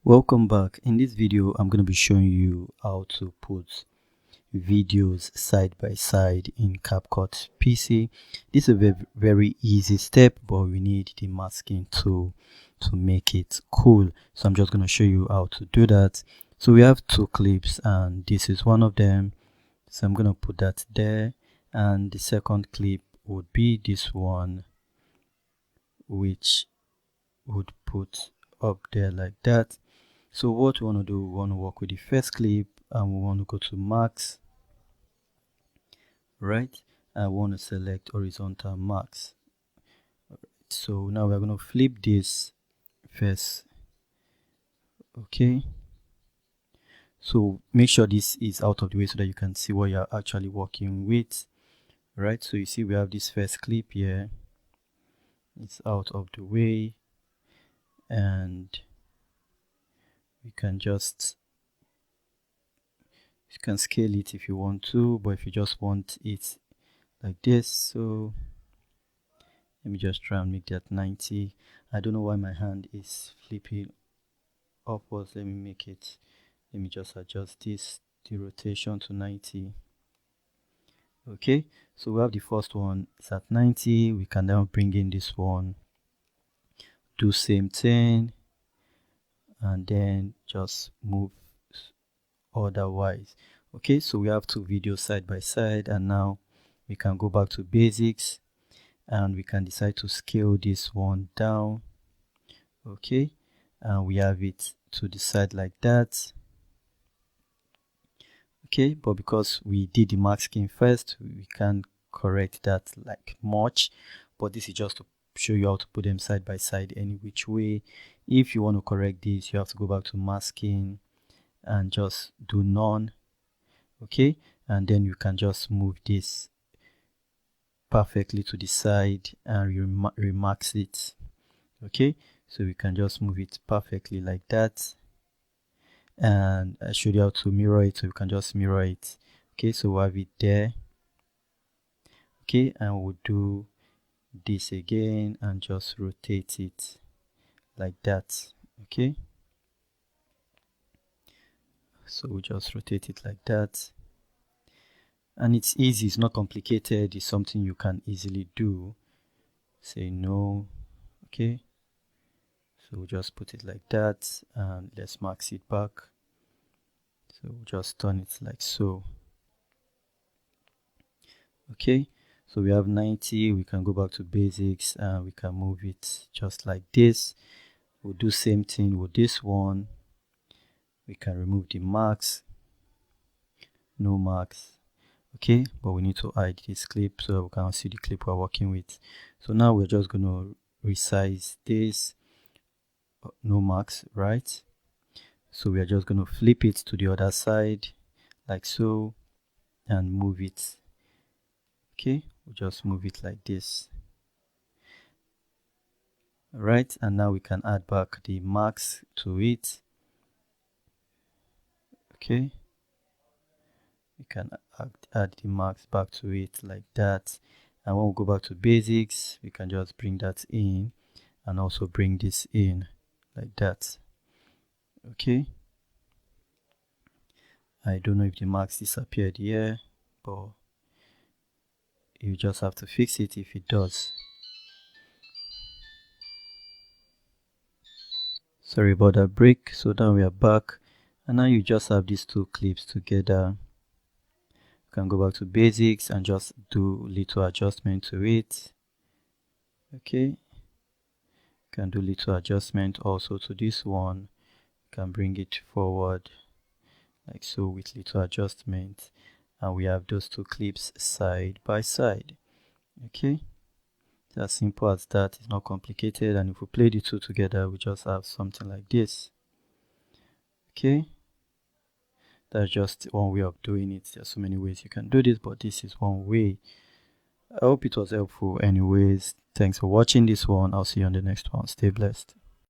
Welcome back. In this video I'm going to be showing you how to put videos side by side in CapCut PC. This is a very easy step, but we need the masking tool to make it cool. So I'm just going to show you how to do that. So we have two clips and this is one of them. So I'm going to put that there, and the second clip would be this one, which would put up there like that. So what we want to do, we want to work with the first clip and we want to go to max, right? And we want to select horizontal max. So now we're going to flip this first. Okay, so make sure this is out of the way so that you can see what you're actually working with, right? So you see we have this first clip here, it's out of the way, and you can scale it if you want to, but if you just want it like this, so let me just try and make that 90. I don't know why my hand is flipping upwards. Let me just adjust this, the rotation to 90. Okay, so we have the first one, it's at 90. We can now bring in this one, do same thing, and then just move otherwise. Okay, so we have two videos side by side, and now we can go back to basics and we can decide to scale this one down. Okay, and we have it to the side like that. Okay, but because we did the masking first, we can't correct that like much, but this is just to show you how to put them side by side any which way. If you want to correct this, you have to go back to masking and just do none. Okay, and then you can just move this perfectly to the side and remax it. Okay, so we can just move it perfectly like that, and I showed you how to mirror it, so you can just mirror it. Okay, so we'll have it there. Okay, and we'll do this again and just rotate it like that. Okay, so we just rotate it like that, and it's easy, it's not complicated, it's something you can easily do. Say no. Okay, so we'll just put it like that and let's max it back. So we'll just turn it like so. Okay, so we have 90. We can go back to basics and we can move it just like this. We'll do same thing with this one. We can remove the max, no max. Okay, but we need to hide this clip so that we can see the clip we're working with. So now we're just going to resize this, no max, right? So we are just going to flip it to the other side like so and move it. Okay, we'll just move it like this. Right, and now we can add back the max to it. Okay, we can add the max back to it like that, and when we go back to basics, we can just bring that in and also bring this in like that. Okay, I don't know if the max disappeared here, but you just have to fix it if it does. Sorry about that break. So now we are back, and now you just have these two clips together. You can go back to basics and just do little adjustment to it. Okay, you can do little adjustment also to this one. You can bring it forward like so with little adjustment, and we have those two clips side by side. Okay, it's as simple as that. It's not complicated, and if we play the two together, we just have something like this. Okay, that's just one way of doing it. There's so many ways you can do this, but this is one way. I hope it was helpful anyways. Thanks for watching this one. I'll see you on the next one. Stay blessed.